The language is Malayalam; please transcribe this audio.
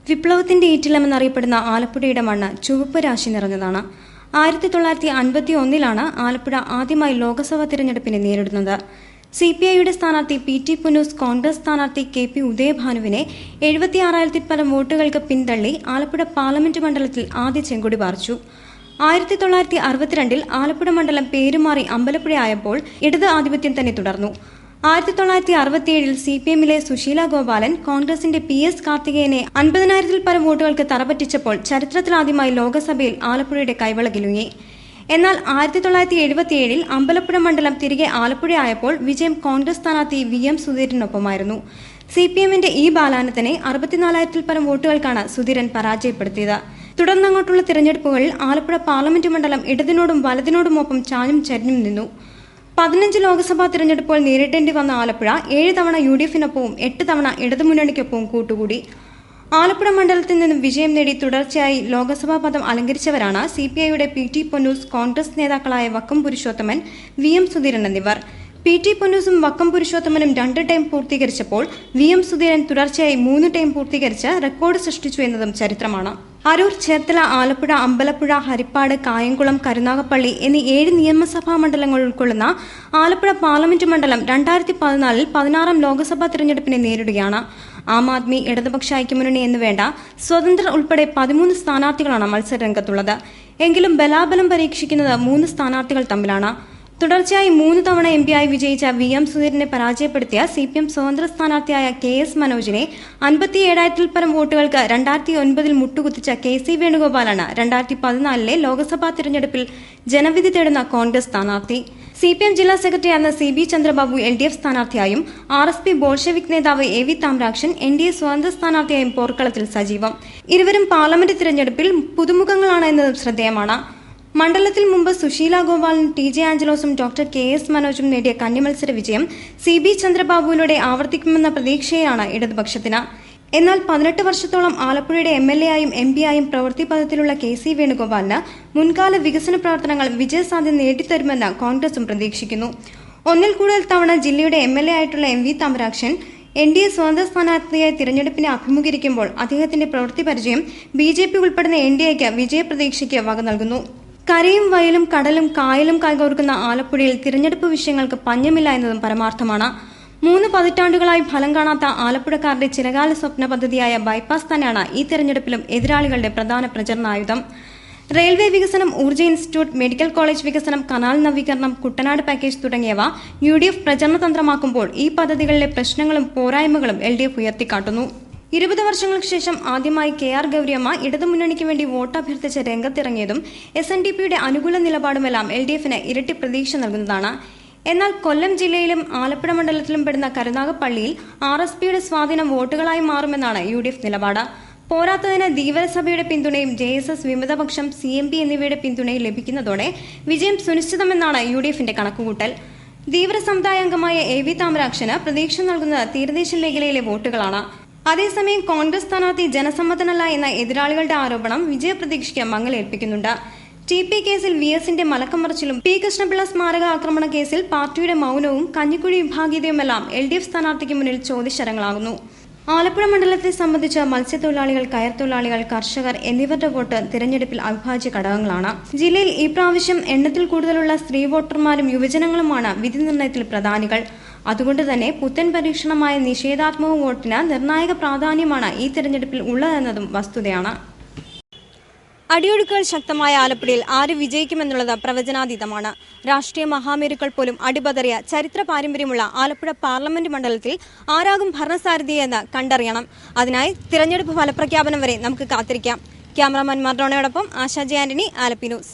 വിപ്ലവത്തിന്റെ ഈറ്റില്ലമെന്നറിയപ്പെടുന്ന ആലപ്പുഴയുടെ മണ്ണ് ചുവപ്പ് രാശി നിറഞ്ഞതാണ്. 1951 ആലപ്പുഴ ആദ്യമായി ലോക്സഭാ തിരഞ്ഞെടുപ്പിനെ നേരിടുന്നത്. CPIയുടെ സ്ഥാനാർത്ഥി PT പുന്നൂസ് കോൺഗ്രസ് സ്ഥാനാർത്ഥി KP ഉദയഭാനുവിനെ 76,000 പരം വോട്ടുകൾക്ക് പിന്തള്ളി ആലപ്പുഴ പാർലമെന്റ് മണ്ഡലത്തിൽ ആദ്യ ചെങ്കൊടി പാറിച്ചു. 1962 ആലപ്പുഴ മണ്ഡലം പേരുമാറി അമ്പലപ്പുഴയായപ്പോൾ ഇടത് ആധിപത്യം തന്നെ തുടർന്നു. 1967 CPMലെ സുശീല ഗോപാലൻ കോൺഗ്രസിന്റെ PS കാർത്തികേയനെ 50,000 പരം വോട്ടുകൾക്ക് തറപറ്റിച്ചപ്പോൾ ചരിത്രത്തിലാദ്യമായി ലോക്സഭയിൽ ആലപ്പുഴയുടെ കൈവളകിലുങ്ങി. എന്നാൽ 1977 അമ്പലപ്പുഴ മണ്ഡലം തിരികെ ആലപ്പുഴയായപ്പോൾ വിജയം കോൺഗ്രസ് സ്ഥാനാർത്ഥി VM സുധീരനൊപ്പമായിരുന്നു. CPMന്റെ ഈ ബാലാനത്തിനെ 64,000 പരം വോട്ടുകൾക്കാണ് സുധീരൻ പരാജയപ്പെടുത്തിയത്. തുടർന്നങ്ങോട്ടുള്ള തിരഞ്ഞെടുപ്പുകളിൽ ആലപ്പുഴ പാർലമെന്റ് മണ്ഡലം ഇടതിനോടും വലതിനോടുമൊപ്പം ചാഞ്ഞും ചരിഞ്ഞും നിന്നു. 15 ലോക്സഭാ തിരഞ്ഞെടുപ്പുകൾ നേരിടേണ്ടി വന്ന ആലപ്പുഴ 7 തവണ UDFനൊപ്പവും 8 തവണ ഇടതുമുന്നണിക്കൊപ്പവും കൂട്ടുകൂടി. ആലപ്പുഴ മണ്ഡലത്തിൽ നിന്നും വിജയം നേടി തുടർച്ചയായി ലോക്സഭാ പദം അലങ്കരിച്ചവരാണ് CPIയുടെ PT പുന്നൂസ്, കോൺഗ്രസ് നേതാക്കളായ വക്കം പുരുഷോത്തമൻ, VM സുധീരൻ എന്നിവർ. PT പുന്നൂസും വക്കം പുരുഷോത്തമനും 2 ടൈം പൂർത്തീകരിച്ചപ്പോൾ VM സുധീരൻ തുടർച്ചയായി 3 ടൈം പൂർത്തീകരിച്ച് റെക്കോർഡ് സൃഷ്ടിച്ചു എന്നതും ചരിത്രമാണ്. അരൂർ, ചേർത്തല, ആലപ്പുഴ, അമ്പലപ്പുഴ, ഹരിപ്പാട്, കായംകുളം, കരുനാഗപ്പള്ളി എന്നീ 7 നിയമസഭാ മണ്ഡലങ്ങൾ ഉൾക്കൊള്ളുന്ന ആലപ്പുഴ പാർലമെന്റ് മണ്ഡലം 2014 16ാം ലോക്സഭാ തിരഞ്ഞെടുപ്പിനെ നേരിടുകയാണ്. ആം ആദ്മി, ഇടതുപക്ഷ ഐക്യമുന്നണി എന്നുവേണ്ട സ്വതന്ത്രർ ഉൾപ്പെടെ 13 സ്ഥാനാർത്ഥികളാണ് മത്സരരംഗത്തുള്ളത്. എങ്കിലും ബലാബലം പരീക്ഷിക്കുന്നത് 3 സ്ഥാനാർത്ഥികൾ തമ്മിലാണ്. തുടർച്ചയായി 3 തവണ MP ആയി വിജയിച്ച VM സുധീരനെ പരാജയപ്പെടുത്തിയ CPM സ്വതന്ത്ര സ്ഥാനാർത്ഥിയായ KS മനോജിനെ 57,000 പരം വോട്ടുകൾക്ക് 2009 മുട്ടുകുത്തിച്ച KC വേണുഗോപാലാണ് 2014 ലോക്സഭാ തിരഞ്ഞെടുപ്പിൽ ജനവിധി തേടുന്ന കോൺഗ്രസ് സ്ഥാനാർത്ഥി. CPM ജില്ലാ സെക്രട്ടറിയായിരുന്ന CB Chandrababu LDF സ്ഥാനാർത്ഥിയായും RSP Bolshevik നേതാവ് AV താമ്രാക്ഷൻ NDA സ്വതന്ത്ര സ്ഥാനാർത്ഥിയായും പോർക്കളത്തിൽ സജീവം. ഇരുവരും പാർലമെന്റ് തിരഞ്ഞെടുപ്പിൽ പുതുമുഖങ്ങളാണ് എന്നതും ശ്രദ്ധേയമാണ്. മണ്ഡലത്തിൽ മുമ്പ് സുശീല ഗോപാലനും TJ ആഞ്ചലോസും ഡോക്ടർ KS മനോജും നേടിയ കന്നിമത്സര വിജയം CB ചന്ദ്രബാബുവിലൂടെ ആവർത്തിക്കുമെന്ന പ്രതീക്ഷയാണ് ഇടതുപക്ഷത്തിന്. എന്നാൽ 18 വർഷത്തോളം ആലപ്പുഴയുടെ MLA ആയും MP ആയും പ്രവൃത്തി പദത്തിലുള്ള KC വേണുഗോപാലിന് മുൻകാല വികസന പ്രവർത്തനങ്ങൾ വിജയസാധ്യത നേടിത്തരുമെന്ന് കോൺഗ്രസും പ്രതീക്ഷിക്കുന്നു. ഒന്നിൽ കൂടുതൽ തവണ ജില്ലയുടെ MLA ആയിട്ടുള്ള MV താമ്രാക്ഷൻ NDA സ്വതന്ത്ര സ്ഥാനാർത്ഥിയായി തിരഞ്ഞെടുപ്പിനെ അഭിമുഖീകരിക്കുമ്പോൾ അദ്ദേഹത്തിന്റെ പ്രവൃത്തി പരിചയം BJP ഉൾപ്പെടുന്ന NDAയ്ക്ക് വിജയപ്രതീക്ഷയ്ക്ക് വക നൽകുന്നു. കരയും വയലും കടലും കായലും കൈകോർക്കുന്ന ആലപ്പുഴയിൽ തിരഞ്ഞെടുപ്പ് വിഷയങ്ങൾക്ക് പഞ്ഞമില്ല എന്നതും പരമാർത്ഥമാണ്. 3 പതിറ്റാണ്ടുകളായി ഫലം കാണാത്ത ആലപ്പുഴക്കാരുടെ ചിരകാല സ്വപ്ന പദ്ധതിയായ ബൈപ്പാസ് തന്നെയാണ് ഈ തിരഞ്ഞെടുപ്പിലും എതിരാളികളുടെ പ്രധാന പ്രചരണായുധം. റെയിൽവേ വികസനം, ഊർജ്ജ ഇൻസ്റ്റിറ്റ്യൂട്ട്, മെഡിക്കൽ കോളേജ് വികസനം, കനാൽ നവീകരണം, കുട്ടനാട് പാക്കേജ് തുടങ്ങിയവ UDF പ്രചരണതന്ത്രമാക്കുമ്പോൾ ഈ പദ്ധതികളിലെ പ്രശ്നങ്ങളും പോരായ്മകളും LDF ഉയർത്തിക്കാട്ടുന്നു. 20 വർഷങ്ങൾക്ക് ശേഷം ആദ്യമായി KR ഗൗരിയമ്മ ഇടതുമുന്നണിക്ക് വേണ്ടി വോട്ട് അഭ്യർത്ഥിച്ച് രംഗത്തിറങ്ങിയതും SNDPയുടെ അനുകൂല നിലപാടുമെല്ലാം LDFന് ഇരട്ടി പ്രതീക്ഷ നൽകുന്നതാണ്. എന്നാൽ കൊല്ലം ജില്ലയിലും ആലപ്പുഴ മണ്ഡലത്തിലും പെടുന്ന കരുനാഗപ്പള്ളിയിൽ RSPയുടെ സ്വാധീനം വോട്ടുകളായി മാറുമെന്നാണ് UDF നിലപാട്. പോരാത്തതിന് ധീവരസഭയുടെ പിന്തുണയും JSS, വിമതപക്ഷം, CMP എന്നിവയുടെ പിന്തുണയും ലഭിക്കുന്നതോടെ വിജയം സുനിശ്ചിതമെന്നാണ് UDFന്റെ കണക്കുകൂട്ടൽ. ധീവര സമുദായ അംഗമായ AV താമ്രാക്ഷന് പ്രതീക്ഷ നൽകുന്നത് തീരദേശ മേഖലയിലെ വോട്ടുകളാണ്. അതേസമയം കോൺഗ്രസ് സ്ഥാനാർത്ഥി ജനസമ്മതനല്ല എന്ന എതിരാളികളുടെ ആരോപണം വിജയപ്രതീക്ഷയ്ക്ക് മങ്ങലേൽപ്പിക്കുന്നുണ്ട്. TP കേസിൽ VSന്റെ മലക്കം മറിച്ചിലും P കൃഷ്ണപിള്ള സ്മാരക ആക്രമണ കേസിൽ പാർട്ടിയുടെ മൗനവും കഞ്ഞിക്കുഴി വിഭാഗീയതയുമെല്ലാം LDF സ്ഥാനാർത്ഥിക്ക് മുന്നിൽ ചോദ്യശരങ്ങളാകുന്നു. ആലപ്പുഴ മണ്ഡലത്തെ സംബന്ധിച്ച് മത്സ്യത്തൊഴിലാളികൾ, കയർ തൊഴിലാളികൾ, കർഷകർ എന്നിവരുടെ വോട്ട് തിരഞ്ഞെടുപ്പിൽ അവിഭാജ്യ ഘടകങ്ങളാണ്. ജില്ലയിൽ ഈ പ്രാവശ്യം എണ്ണത്തിൽ കൂടുതലുള്ള സ്ത്രീ വോട്ടർമാരും യുവജനങ്ങളുമാണ് വിധി നിർണയത്തിൽ പ്രധാനികൾ. അതുകൊണ്ട് തന്നെ പുത്തൻ പരീക്ഷണമായ നിഷേധാത്മക വോട്ടിന് നിർണായക പ്രാധാന്യമാണ് ഈ തിരഞ്ഞെടുപ്പിൽ ഉള്ളതെന്നതും വസ്തുതയാണ്. അടിയൊഴുക്കുകൾ ശക്തമായ ആലപ്പുഴയിൽ ആര് വിജയിക്കുമെന്നുള്ളത് പ്രവചനാതീതമാണ്. രാഷ്ട്രീയ മഹാമേരുക്കൾ പോലും അടിപതറിയ ചരിത്ര പാരമ്പര്യമുള്ള ആലപ്പുഴ പാർലമെന്റ് മണ്ഡലത്തിൽ ആരാകും ഭരണസാരഥിയെന്ന് കണ്ടറിയണം. അതിനായി തിരഞ്ഞെടുപ്പ് ഫലപ്രഖ്യാപനം വരെ നമുക്ക് കാത്തിരിക്കാം. ക്യാമറാമാൻ മർഡോണയോടൊപ്പം ആശാ ജെ ആന്റണി, ആലപ്പി ന്യൂസ്.